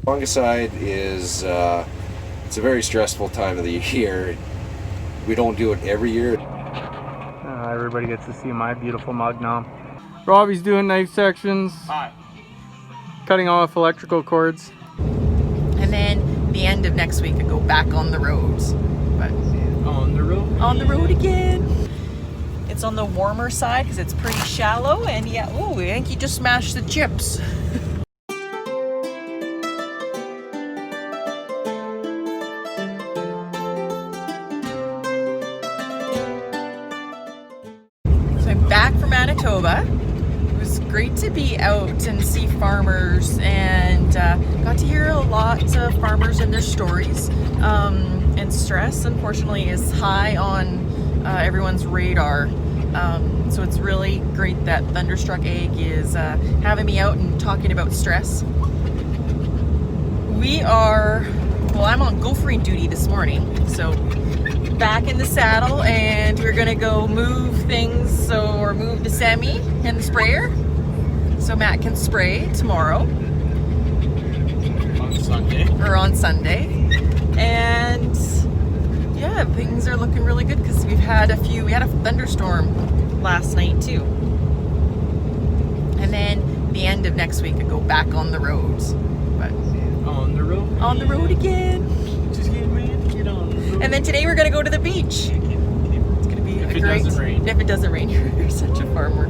Fungicide is it's a very stressful time of the year. We don't do it every year. Everybody gets to see my beautiful mug now. Robbie's doing knife sections. Hi. Cutting off electrical cords. And then the end of next week I go back on the roads. But On the road? on the road again. It's on the warmer side because it's pretty shallow, and yeah, oh, I think you just smashed the chips. So I'm back from Manitoba. It was great to be out and see farmers, and got to hear a lot of farmers and their stories. And stress, unfortunately, is high on everyone's radar. So it's really great that Thunderstruck Egg is having me out and talking about stress. I'm on gophering duty this morning, so back in the saddle, and we're gonna go move things, or move the semi and the sprayer, so Matt can spray tomorrow. On Sunday. And yeah, things are looking really good because we had a thunderstorm last night too. And then the end of next week I go back on the roads. But On the road? on the road again. Just get ready to get on the road. And then today we're gonna go to the beach. It's gonna be If a it great doesn't rain. If it doesn't rain, you're such a farmer.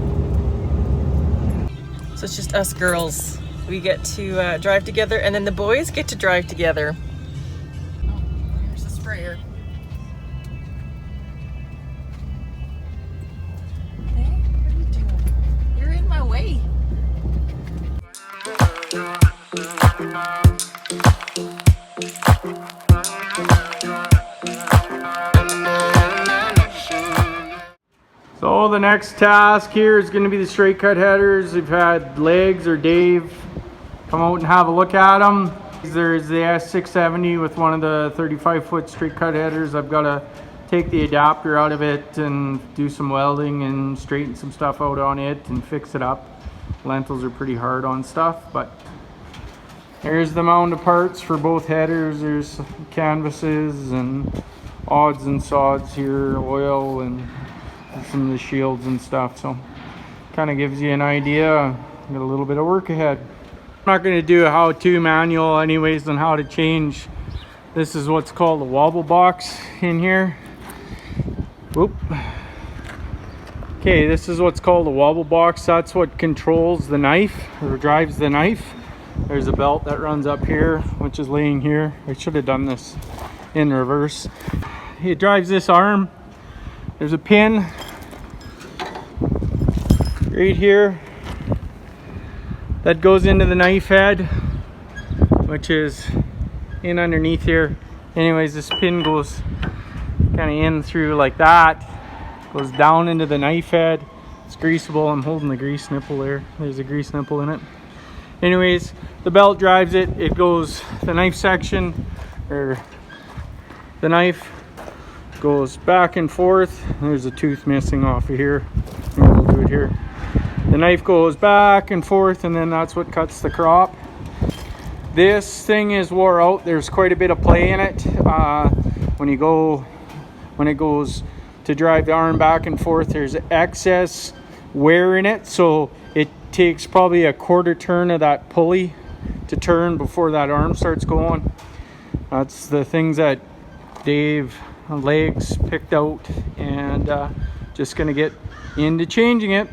So it's just us girls. We get to drive together, and then the boys get to drive together. Oh, here's the sprayer. Hey, what are you doing? You're in my way. So the next task here is going to be the straight cut headers. We've had Legs or Dave come out and have a look at them. There's the S670 with one of the 35-foot straight cut headers. I've got to take the adapter out of it and do some welding and straighten some stuff out on it and fix it up. Lentils are pretty hard on stuff, but here's the mound of parts for both headers. There's canvases and odds and sods here, oil and some of the shields and stuff, so kind of gives you an idea. Got a little bit of work ahead. I'm not going to do a how-to manual anyways on how to change. This is what's called a wobble box in here. Whoop. Okay, this is what's called a wobble box. That's what controls the knife or drives the knife. There's a belt that runs up here, which is laying here. I should have done this in reverse. It drives this arm. There's a pin right here that goes into the knife head, which is in underneath here. Anyways, this pin goes kind of in through like that, goes down into the knife head. It's greasable. I'm holding the grease nipple there. There's a grease nipple in it. Anyways, the belt drives it. It goes, the knife section, or the knife goes back and forth. There's a tooth missing off of here. We'll do it here. The knife goes back and forth, and then that's what cuts the crop. This thing is wore out. There's quite a bit of play in it. When it goes to drive the arm back and forth, there's excess wear in it, so it takes probably a quarter turn of that pulley to turn before that arm starts going. That's the things that Dave Legs picked out, and just gonna get into changing it.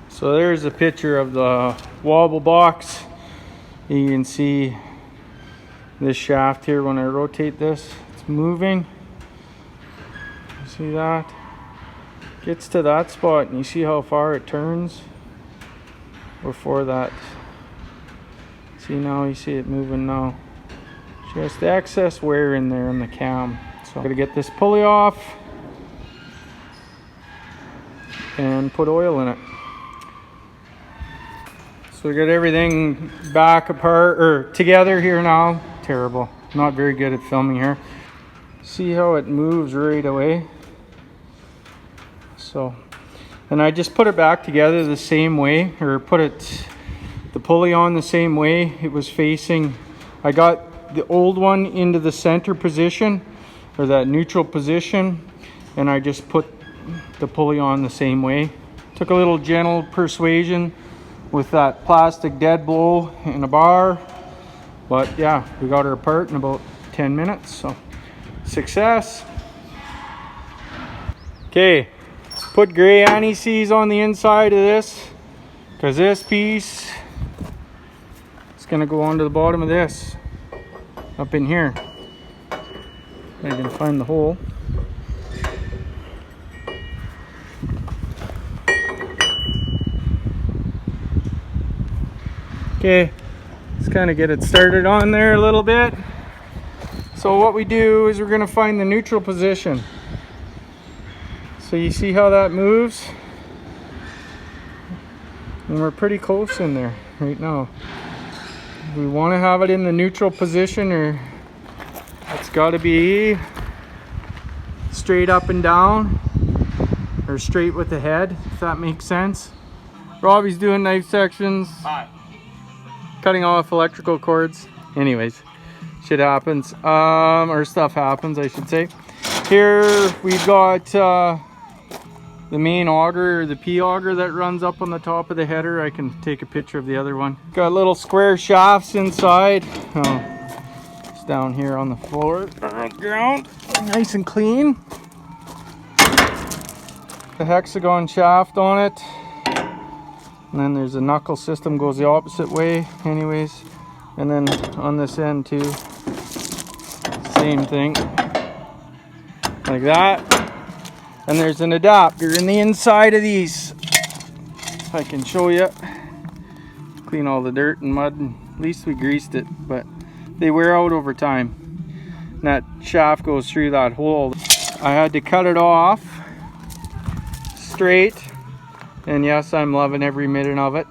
So there's a picture of the wobble box. You can see this shaft here. When I rotate this, it's moving. See that? Gets to that spot, and you see how far it turns before that. See, now you see it moving now. Just excess wear in there in the cam. So I'm gonna get this pulley off and put oil in it. So we got everything back apart or together here now. Terrible. Not very good at filming here. See how it moves right away. So And I just put it back together the same way, or put the pulley on the same way it was facing. I got the old one into the center position, or that neutral position, and I just put the pulley on the same way. Took a little gentle persuasion with that plastic dead blow in a bar, but yeah, we got her apart in about 10 minutes, so success. Okay, put gray anti-seize on the inside of this, because this piece is going to go onto the bottom of this, up in here. I can find the hole. Okay, let's kind of get it started on there a little bit. So what we do is we're going to find the neutral position. So you see how that moves? And we're pretty close in there right now. We want to have it in the neutral position, or it's got to be straight up and down, or straight with the head, if that makes sense. Robbie's doing knife sections. Hi. Cutting off electrical cords. Anyways, shit happens. Or stuff happens, I should say. Here we've got the main auger, or the P auger that runs up on the top of the header. I can take a picture of the other one. Got little square shafts inside. Oh, it's down here on the floor, ground, nice and clean. The hexagon shaft on it, and then there's a knuckle system, goes the opposite way anyways, and then on this end too, same thing, like that. And there's an adapter in the inside of these, if I can show you. Clean all the dirt and mud, and at least we greased it, but they wear out over time. And that shaft goes through that hole. I had to cut it off straight, and yes, I'm loving every minute of it.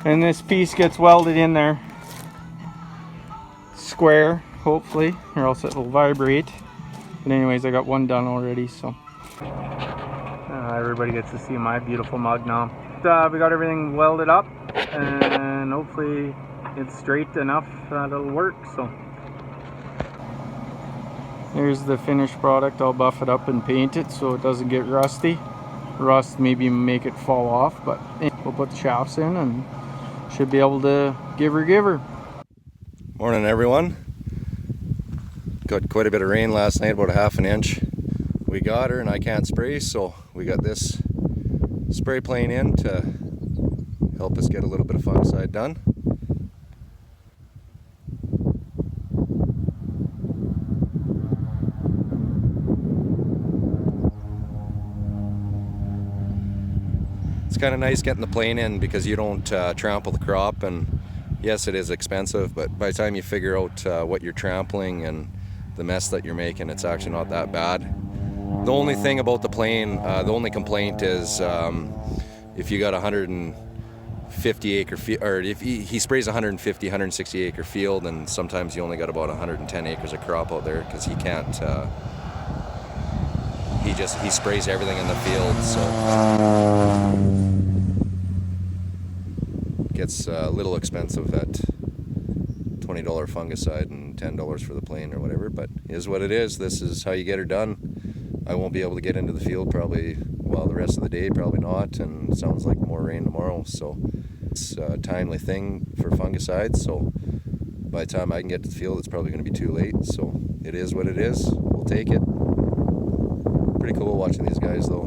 And this piece gets welded in there square, hopefully, or else it will vibrate. But anyways, I got one done already, so everybody gets to see my beautiful mug now. We got everything welded up, and hopefully it's straight enough that it'll work. So here's the finished product. I'll buff it up and paint it so it doesn't get rusty. Rust maybe make it fall off, but we'll put the shafts in and should be able to give her. Morning, everyone. Got quite a bit of rain last night, about a half an inch. We got her, and I can't spray, so we got this spray plane in to help us get a little bit of fungicide done. It's kind of nice getting the plane in because you don't trample the crop, and yes, it is expensive, but by the time you figure out what you're trampling and the mess that you're making, it's actually not that bad. The only thing about the plane, the only complaint is if you got 150 acre field, or if he sprays 150, 160 acre field, and sometimes you only got about 110 acres of crop out there because he can't, he sprays everything in the field, so it gets a little expensive at $20 fungicide and $10 for the plane or whatever, but it is what it is. This is how you get her done. I won't be able to get into the field probably, well, the rest of the day, probably not, and it sounds like more rain tomorrow, so it's a timely thing for fungicides, so by the time I can get to the field, it's probably going to be too late, so it is what it is. We'll take it. Pretty cool watching these guys, though.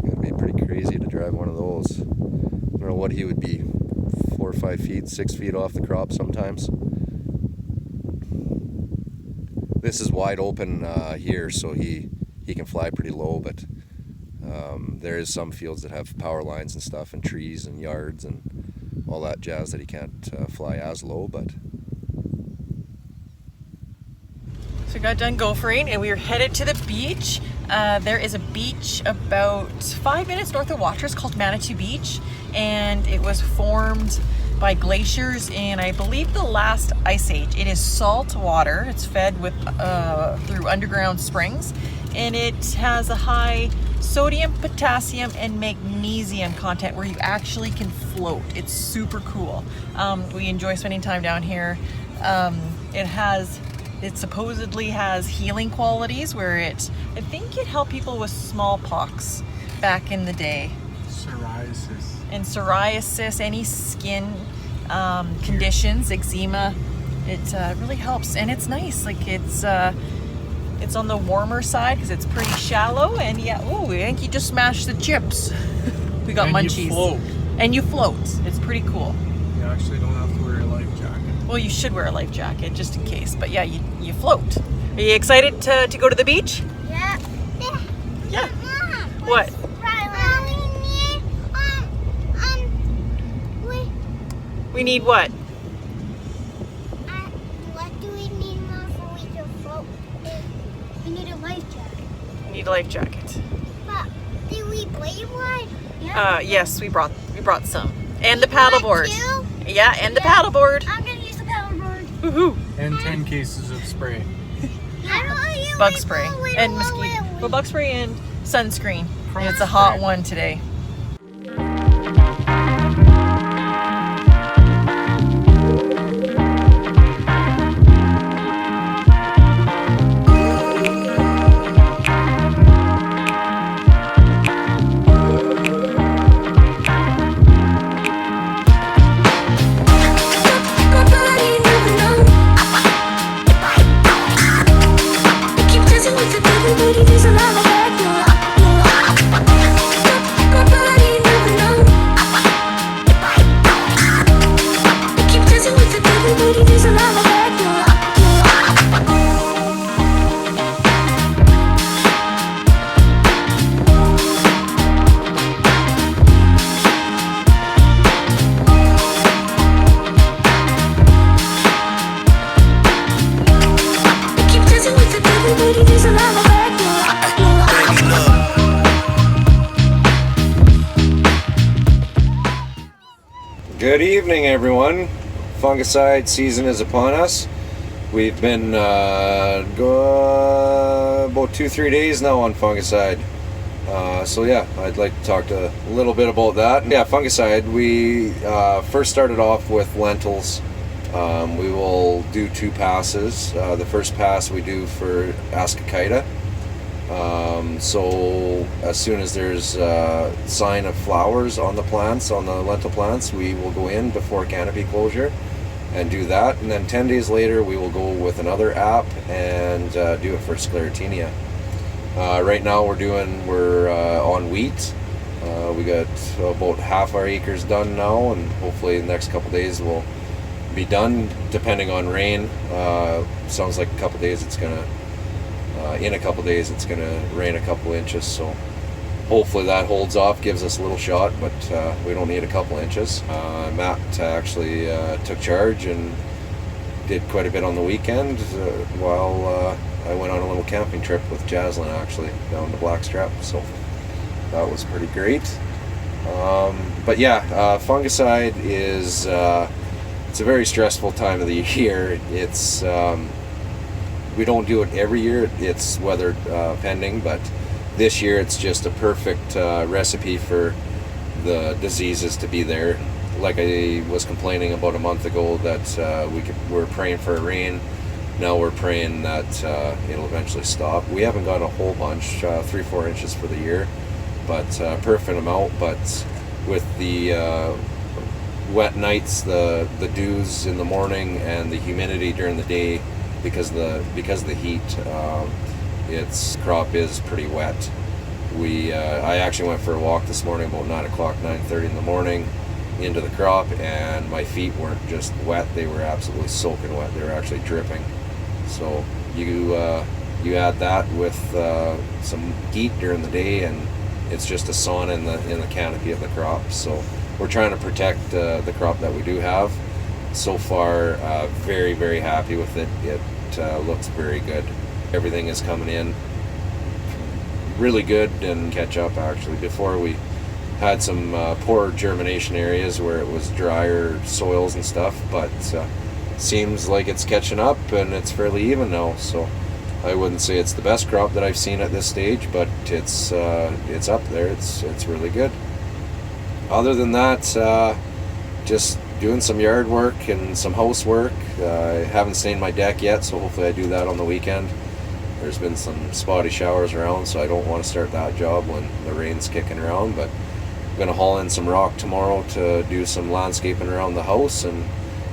It'd be pretty crazy to drive one of those. I don't know what he would be, 4 or 5 feet, 6 feet off the crop sometimes. This is wide open here, so he can fly pretty low, but there is some fields that have power lines and stuff, and trees and yards and all that jazz that he can't fly as low, but. So we got done gophering and we are headed to the beach. There is a beach about 5 minutes north of Watrous called Manitou Beach, and it was formed by glaciers in, I believe, the last ice age. It is salt water. It's fed with through underground springs, and it has a high sodium, potassium, and magnesium content where you actually can float. It's super cool. We enjoy spending time down here. It supposedly has healing qualities where I think it helped people with smallpox back in the day. Psoriasis. And psoriasis, any skin conditions, eczema, it really helps. And it's nice, like it's on the warmer side because it's pretty shallow. And yeah, oh, I think you just smashed the chips. We got munchies. You float. And you float. It's pretty cool. You actually don't have to wear a life jacket. Well, you should wear a life jacket just in case. But yeah, you float. Are you excited to go to the beach? Yeah. Yeah. Mom, What? We need what? What do we need, Mom, for we can float? We need a life jacket. We need a life jacket. But did we bring one? Yes, we brought some. And the paddleboard. Two? Yeah, and the paddleboard. I'm gonna use the paddleboard. Woohoo! And 10 cases of spray. Bug spray and mosquito. Well, bug spray and sunscreen. And it's a hot one today. Good evening, everyone. Fungicide season is upon us. We've been about 2-3 days now on fungicide. So yeah, I'd like to talk a little bit about that. Yeah, fungicide. We first started off with lentils. We will do 2 passes. The first pass we do for Ascochyta. So as soon as there's a sign of flowers on the plants, on the lentil plants, we will go in before canopy closure and do that. And then 10 days later, we will go with another app and do it for sclerotinia. Right now we're on wheat. We got about half our acres done now, and hopefully the next couple days we'll be done, depending on rain. Sounds like a couple days it's gonna in a couple days it's gonna rain a couple inches, so hopefully that holds off, gives us a little shot, but we don't need a couple inches. Matt actually took charge and did quite a bit on the weekend while I went on a little camping trip with Jaslyn, actually down to Blackstrap, so that was pretty great. But yeah, fungicide is it's a very stressful time of the year. It's we don't do it every year, it's weather pending, but this year it's just a perfect recipe for the diseases to be there. Like I was complaining about a month ago that we're praying for a rain. Now we're praying that it'll eventually stop. We haven't got a whole bunch, 3-4 inches for the year, but perfect amount. But with the wet nights, the dews in the morning, and the humidity during the day, because of the heat, its crop is pretty wet. I actually went for a walk this morning about 9 o'clock, 9:30 in the morning, into the crop, and my feet weren't just wet, they were absolutely soaking wet. They were actually dripping. So you add that with some heat during the day, and it's just a sauna in the canopy of the crop. So we're trying to protect the crop that we do have. So far, very, very happy with it. It looks very good. Everything is coming in really good and catch up, actually. Before, we had some poor germination areas where it was drier soils and stuff, but seems like it's catching up and it's fairly even now. So I wouldn't say it's the best crop that I've seen at this stage, but it's up there. It's really good. Other than that, just doing some yard work and some housework. I haven't stained my deck yet, so hopefully I do that on the weekend. There's been some spotty showers around, so I don't want to start that job when the rain's kicking around, but I'm going to haul in some rock tomorrow to do some landscaping around the house and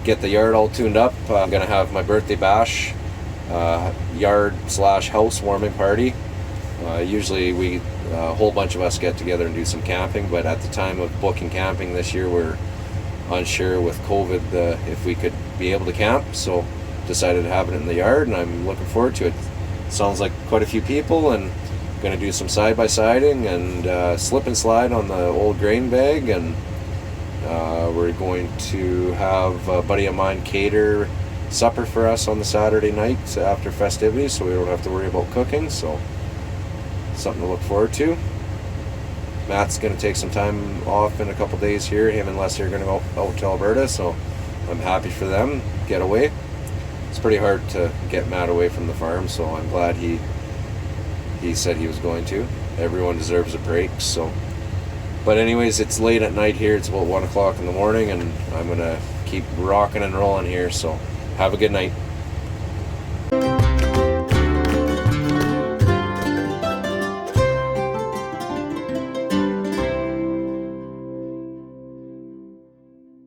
get the yard all tuned up. I'm going to have my birthday bash, yard/house warming party. Usually a whole bunch of us get together and do some camping, but at the time of booking camping this year, we're unsure with COVID if we could be able to camp, so decided to have it in the yard, and I'm looking forward to it. Sounds like quite a few people, and going to do some side-by-siding and slip and slide on the old grain bag, and we're going to have a buddy of mine cater supper for us on the Saturday night after festivities, so we don't have to worry about cooking, so something to look forward to. Matt's going to take some time off in a couple days here. Him and Lesley are going to go out to Alberta, so I'm happy for them. Get away. It's pretty hard to get Matt away from the farm, so I'm glad he said he was going to. Everyone deserves a break, so. But anyways, it's late at night here. It's about 1 o'clock in the morning, and I'm going to keep rocking and rolling here, so have a good night.